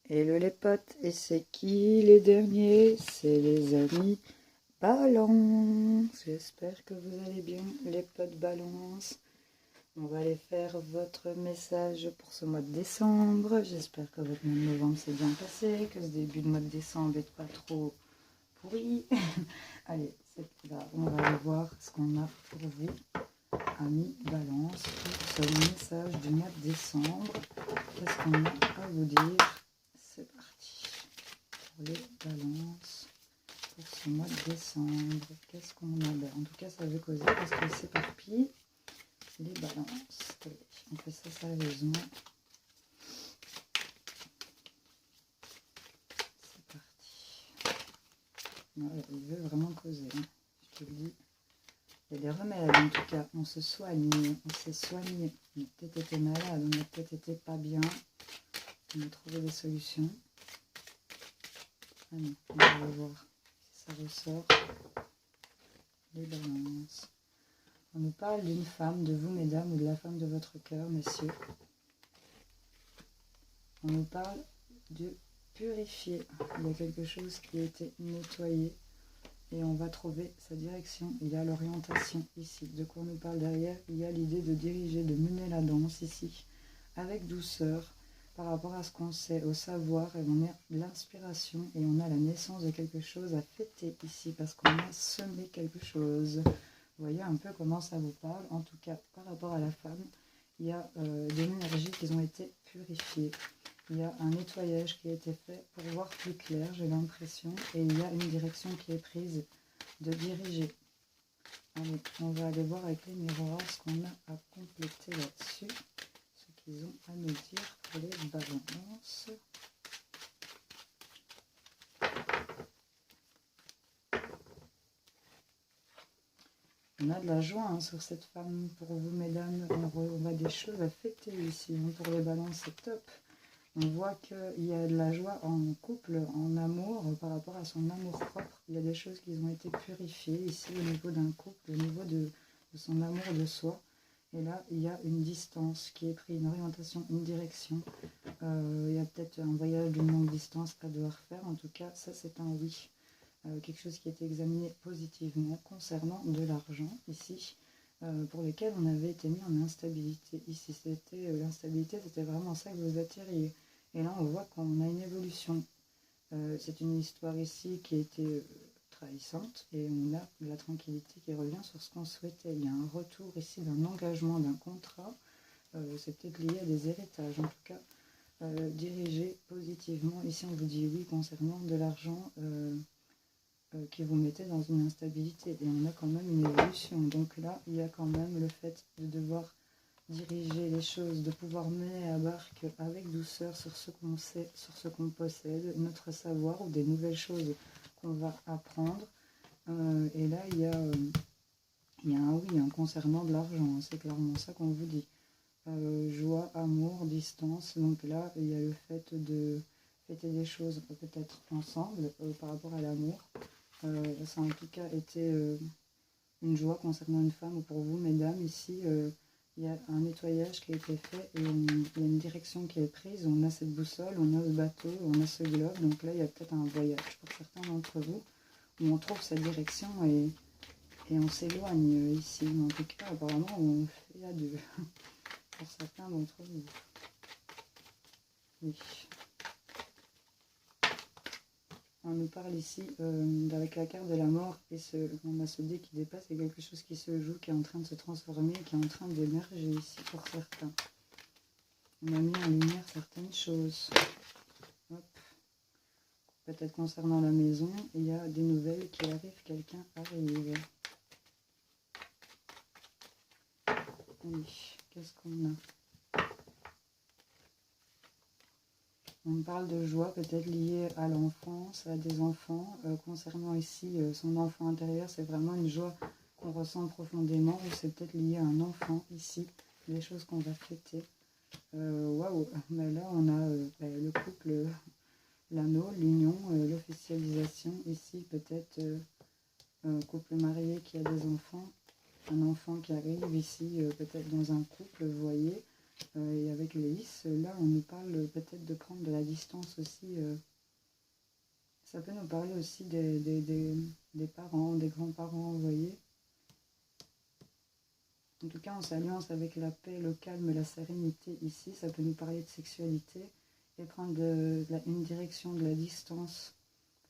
Hello les potes, et c'est qui les derniers? C'est les amis Balance. J'espère que vous allez bien les potes Balance. On va aller faire votre message pour ce mois de décembre. J'espère que votre mois de novembre s'est bien passé, que ce début de mois de décembre n'est pas trop pourri. Allez, c'est là, on va aller voir ce qu'on a pour vous, amis Balance, pour ce message du mois de décembre. Qu'est-ce qu'on a à vous dire? C'est parti pour les balances pour ce mois de décembre. Qu'est-ce qu'on a? En tout cas, ça veut causer parce que c'est parti. Les balances. Allez, on fait ça sérieusement. C'est parti. Ouais, il veut vraiment causer. Hein. Je te le dis. Il y a des remèdes en tout cas. On se soigne. On s'est soigné. On a peut-être été malade. On a peut-être été pas bien. On a trouvé des solutions. Allez, on va voir si ça ressort. Les balances. On nous parle d'une femme, de vous mesdames, ou de la femme de votre cœur, messieurs. On nous parle de purifier. Il y a quelque chose qui a été nettoyé et on va trouver sa direction. Il y a l'orientation ici. De quoi on nous parle derrière? Il y a l'idée de diriger, de mener la danse ici, avec douceur, par rapport à ce qu'on sait, au savoir, et on a l'inspiration et on a la naissance de quelque chose à fêter ici, parce qu'on a semé quelque chose. Vous voyez un peu comment ça vous parle. En tout cas, par rapport à la femme, il y a des énergies qui ont été purifiées. Il y a un nettoyage qui a été fait pour voir plus clair, j'ai l'impression. Et il y a une direction qui est prise de diriger. Allez, on va aller voir avec les miroirs ce qu'on a à compléter là-dessus. Ce qu'ils ont à nous dire pour les balances. On a de la joie hein, sur cette femme pour vous, mesdames. On voit des choses à fêter ici. Pour les balances, c'est top. On voit qu'il y a de la joie en couple, en amour, par rapport à son amour propre. Il y a des choses qui ont été purifiées ici au niveau d'un couple, au niveau de son amour de soi. Et là, il y a une distance qui est prise, une orientation, une direction. Il y a peut-être un voyage d'une longue distance à devoir faire. En tout cas, ça, c'est un oui. Quelque chose qui a été examiné positivement concernant de l'argent ici, pour lequel on avait été mis en instabilité. Ici, c'était l'instabilité, c'était vraiment ça que vous attiriez. Et là, on voit qu'on a une évolution. C'est une histoire ici qui a été trahissante et on a de la tranquillité qui revient sur ce qu'on souhaitait. Il y a un retour ici d'un engagement, d'un contrat. C'est peut-être lié à des héritages, en tout cas. Dirigé positivement. Ici, on vous dit oui concernant de l'argent. Qui vous mettait dans une instabilité et on a quand même une évolution. Donc là, il y a quand même le fait de devoir diriger les choses, de pouvoir mener la barque avec douceur sur ce qu'on sait, sur ce qu'on possède, notre savoir ou des nouvelles choses qu'on va apprendre. Et là, il y a un oui hein, concernant de l'argent, c'est clairement ça qu'on vous dit. Joie, amour, distance. Donc là, il y a le fait de fêter des choses peut-être ensemble par rapport à l'amour. Ça a en tout cas été une joie concernant une femme ou pour vous, mesdames. Ici, il y a un nettoyage qui a été fait et il y a une direction qui est prise. On a cette boussole, on a ce bateau, on a ce globe. Donc là, il y a peut-être un voyage pour certains d'entre vous où on trouve sa direction et on s'éloigne ici. Mais en tout cas, apparemment, on fait à deux pour certains d'entre vous. Oui. On nous parle ici avec la carte de la mort et on a ce dé qui dépasse, c'est quelque chose qui se joue, qui est en train de se transformer, qui est en train d'émerger ici pour certains. On a mis en lumière certaines choses. Peut-être concernant la maison, il y a des nouvelles qui arrivent, quelqu'un arrive. Oui, qu'est-ce qu'on a? On parle de joie peut-être liée à l'enfance, à des enfants. Concernant ici son enfant intérieur, c'est vraiment une joie qu'on ressent profondément. Ou c'est peut-être lié à un enfant ici, des choses qu'on va fêter. Waouh, mais là on a le couple, l'anneau, l'union, l'officialisation. Ici peut-être un couple marié qui a des enfants, un enfant qui arrive ici peut-être dans un couple, vous voyez. Et avec le lys, là, on nous parle peut-être de prendre de la distance aussi. Ça peut nous parler aussi des parents, des grands-parents, vous voyez. En tout cas, en s'alliance avec la paix, le calme, la sérénité ici, ça peut nous parler de sexualité et prendre une direction de la distance,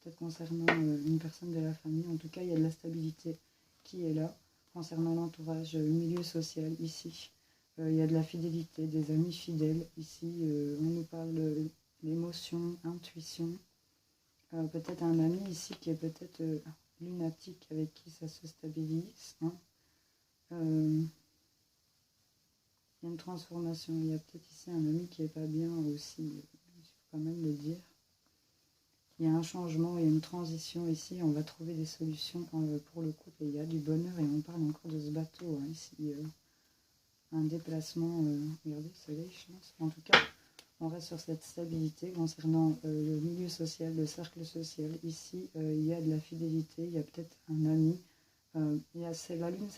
peut-être concernant une personne de la famille. En tout cas, il y a de la stabilité qui est là, concernant l'entourage, le milieu social ici. Il y a de la fidélité, des amis fidèles ici. On nous parle d'émotion, intuition. Peut-être un ami ici qui est peut-être lunatique, avec qui ça se stabilise. Hein. Il y a une transformation. Il y a peut-être ici un ami qui n'est pas bien aussi, il faut quand même le dire. Il y a un changement, il y a une transition ici. On va trouver des solutions pour le couple. Il y a du bonheur et on parle encore de ce bateau. Hein, ici, un déplacement. Regardez, soleil, chance. En tout cas, on reste sur cette stabilité concernant le milieu social, le cercle social. Ici, il y a de la fidélité. Il y a peut-être un ami. C'est la lune,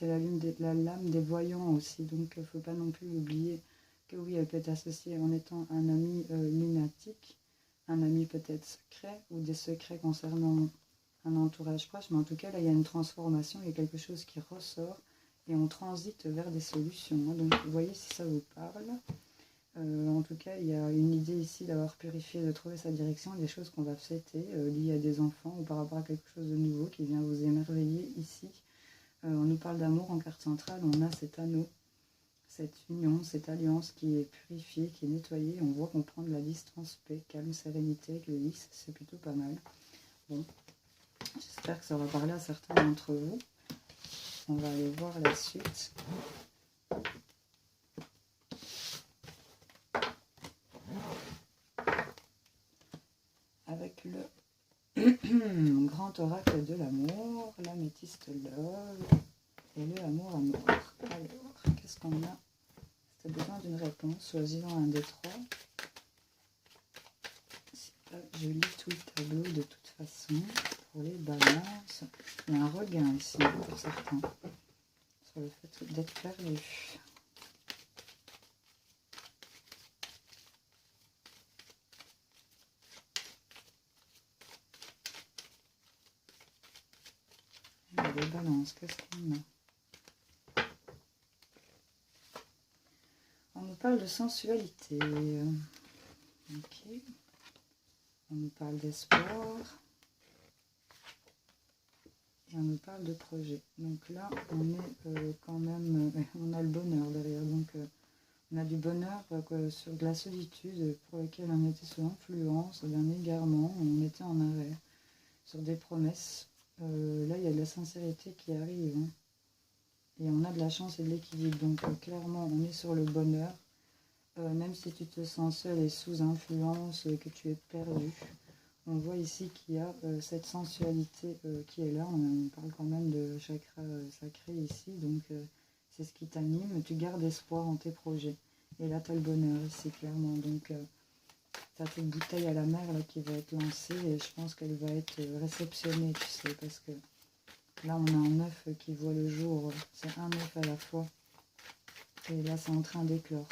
la lame des voyants aussi, donc il ne faut pas non plus oublier que oui, elle peut être associée en étant un ami lunatique, un ami peut-être secret, ou des secrets concernant un entourage proche, mais en tout cas là il y a une transformation, il y a quelque chose qui ressort, et on transite vers des solutions, hein. Donc vous voyez si ça vous parle. En tout cas, il y a une idée ici d'avoir purifié, de trouver sa direction, des choses qu'on va fêter liées à des enfants ou par rapport à quelque chose de nouveau qui vient vous émerveiller ici. On nous parle d'amour en carte centrale, on a cet anneau, cette union, cette alliance qui est purifiée, qui est nettoyée. On voit qu'on prend de la distance, paix, calme, sérénité avec le lys, c'est plutôt pas mal. Bon, j'espère que ça aura parlé à certains d'entre vous. On va aller voir la suite. Avec le grand oracle de l'amour, l'améthyste love et le amour. Alors, qu'est-ce qu'on a? Si tu as besoin d'une réponse, choisis-en un des trois. Je lis tout le tableau de toute façon. Pour les balances, il y a un regain ici pour certains sur le fait d'être perdu. Les balances, qu'est-ce qu'on a? On nous parle de sensualité. Ok. On nous parle d'espoir. Et on nous parle de projet. Donc là, on est quand même... on a le bonheur derrière. Donc on a du bonheur sur de la solitude pour lequel on était sous influence, d'un égarement, on était en arrêt. Sur des promesses. Là, il y a de la sincérité qui arrive. Hein. Et on a de la chance et de l'équilibre. Donc clairement, on est sur le bonheur. Même si tu te sens seul et sous influence, que tu es perdu. On voit ici qu'il y a cette sensualité qui est là. On parle quand même de chakra sacré ici. Donc c'est ce qui t'anime. Tu gardes espoir en tes projets. Et là, tu as le bonheur ici, clairement. Donc tu as cette bouteille à la mer là, qui va être lancée. Et je pense qu'elle va être réceptionnée, tu sais. Parce que là, on a un œuf qui voit le jour. C'est un œuf à la fois. Et là, c'est en train d'éclore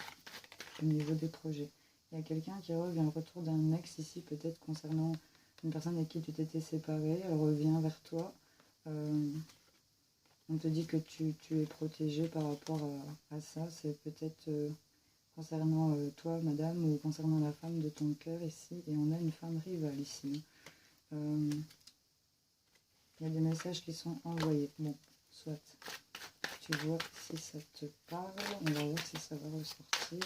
au niveau des projets. Il y a quelqu'un qui revient, un retour d'un ex ici, peut-être concernant une personne avec qui tu t'étais séparé. Elle revient vers toi. On te dit que tu es protégé par rapport à ça. C'est peut-être concernant toi, madame, ou concernant la femme de ton cœur ici. Et on a une femme rivale ici. Il y a des messages qui sont envoyés. Bon, soit. Tu vois si ça te parle. On va voir si ça va ressortir.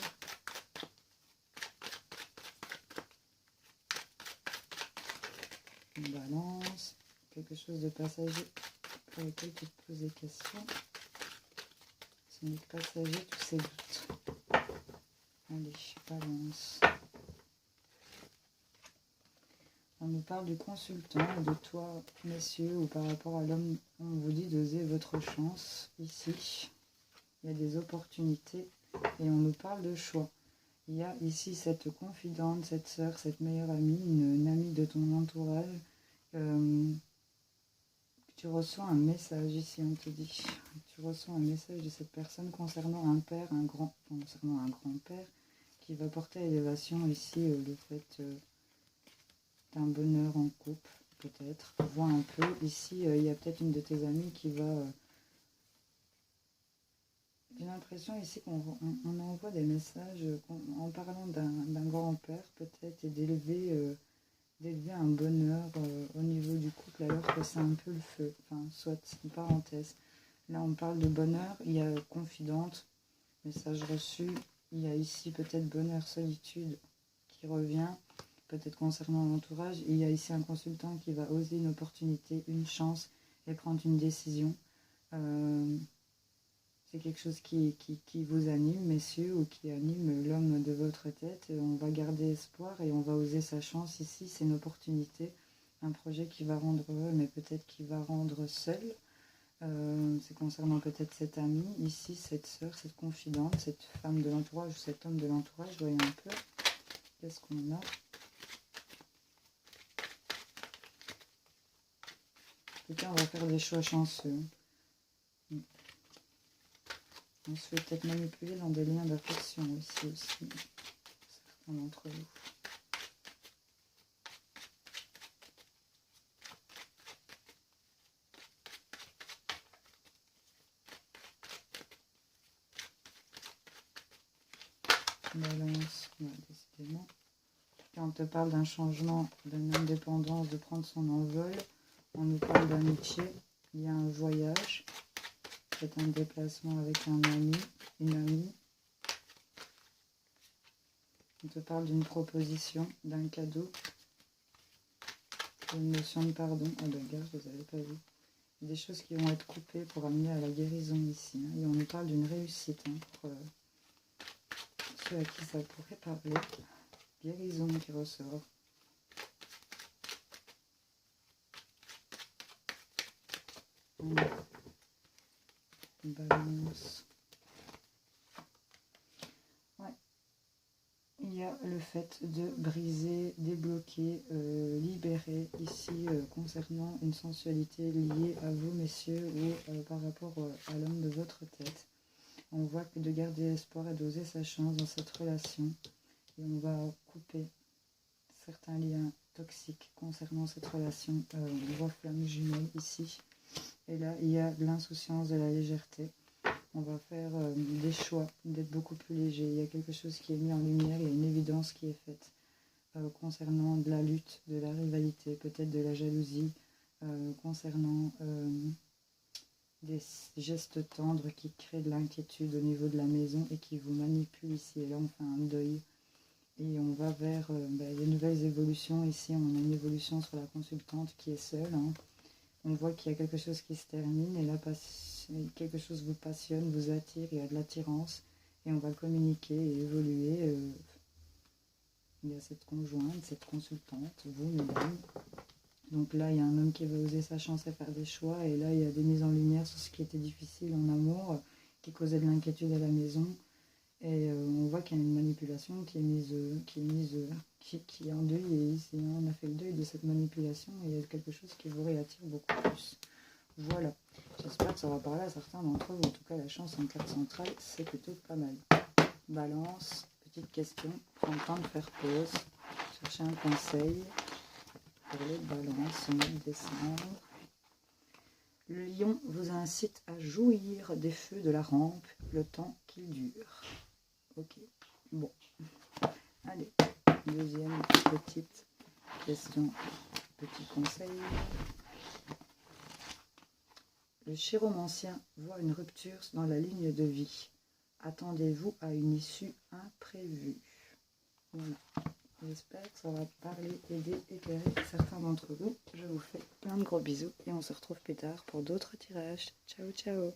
Une balance, quelque chose de passager pour lequel tu te poses des questions. Ce n'est que passager, tous ces doutes. Allez, balance. On nous parle du consultant, de toi, messieurs, ou par rapport à l'homme, on vous dit d'oser votre chance. Ici, il y a des opportunités et on nous parle de choix. Il y a ici cette confidente, cette sœur, cette meilleure amie, une amie de ton entourage. Tu reçois un message ici, on te dit. Je ressens un message de cette personne concernant un père, concernant un grand-père qui va porter à élévation ici le fait d'un bonheur en couple, peut-être. On voit un peu, ici, il y a peut-être une de tes amies qui va... J'ai l'impression ici qu'on envoie des messages en parlant d'un grand-père, peut-être, et d'élever un bonheur au niveau du couple, alors que c'est un peu le feu. Enfin, soit, c'est une parenthèse. Là, on parle de bonheur, il y a confidente, message reçu. Il y a ici peut-être bonheur, solitude qui revient, peut-être concernant l'entourage. Il y a ici un consultant qui va oser une opportunité, une chance et prendre une décision. C'est quelque chose qui vous anime, messieurs, ou qui anime l'homme de votre tête. On va garder espoir et on va oser sa chance. Ici, c'est une opportunité, un projet qui va rendre heureux, mais peut-être qui va rendre seul. C'est concernant peut-être cette amie, ici, cette sœur, cette confidente, cette femme de l'entourage ou cet homme de l'entourage. Voyons un peu. Qu'est-ce qu'on a? Peut-être on va faire des choix chanceux. On se fait peut-être manipuler dans des liens d'affection ici aussi, certains d'entre vous. Balance, ouais, décidément. Quand on te parle d'un changement, d'une indépendance, de prendre son envol, on nous parle d'amitié, il y a un voyage, c'est un déplacement avec un ami, une amie. On te parle d'une proposition, d'un cadeau, d'une notion de pardon. Ah ben gars, je ne les avais pas vus. Des choses qui vont être coupées pour amener à la guérison ici. Hein. Et on nous parle d'une réussite pour ceux à qui ça pourrait parler. Guérison qui ressort. Balance. Ouais. Il y a le fait de briser, débloquer, libérer ici concernant une sensualité liée à vous, messieurs, ou par rapport à l'homme de votre tête. On voit que de garder espoir et d'oser sa chance dans cette relation. Et on va couper certains liens toxiques concernant cette relation. On voit flamme jumelle ici. Et là, il y a de l'insouciance, de la légèreté. On va faire des choix, d'être beaucoup plus léger. Il y a quelque chose qui est mis en lumière, il y a une évidence qui est faite concernant de la lutte, de la rivalité, peut-être de la jalousie, concernant des gestes tendres qui créent de l'inquiétude au niveau de la maison et qui vous manipulent ici. Et là, on fait un deuil. Et on va vers des nouvelles évolutions. Ici, on a une évolution sur la consultante qui est seule. Hein. On voit qu'il y a quelque chose qui se termine. Et là, quelque chose vous passionne, vous attire. Il y a de l'attirance. Et on va communiquer et évoluer. Il y a cette conjointe, cette consultante, vous, mesdames. Donc là, il y a un homme qui va oser sa chance et faire des choix. Et là, il y a des mises en lumière sur ce qui était difficile en amour, qui causait de l'inquiétude à la maison. Et on voit qu'il y a une manipulation qui est en deuil. Et ici, on a fait le deuil de cette manipulation. Et il y a quelque chose qui vous réattire beaucoup plus. Voilà. J'espère que ça va parler à certains d'entre vous. En tout cas, la chance en carte centrale, c'est plutôt pas mal. Balance, petite question. Prends le temps de faire pause. Chercher un conseil pour les balances au mois de décembre. Le lion vous incite à jouir des feux de la rampe le temps qu'il dure. Ok, bon. Allez, deuxième petite question, petit conseil. Le chiromancien voit une rupture dans la ligne de vie. Attendez-vous à une issue imprévue. Voilà. J'espère que ça va parler, aider, éclairer certains d'entre vous. Je vous fais plein de gros bisous et on se retrouve plus tard pour d'autres tirages. Ciao, ciao!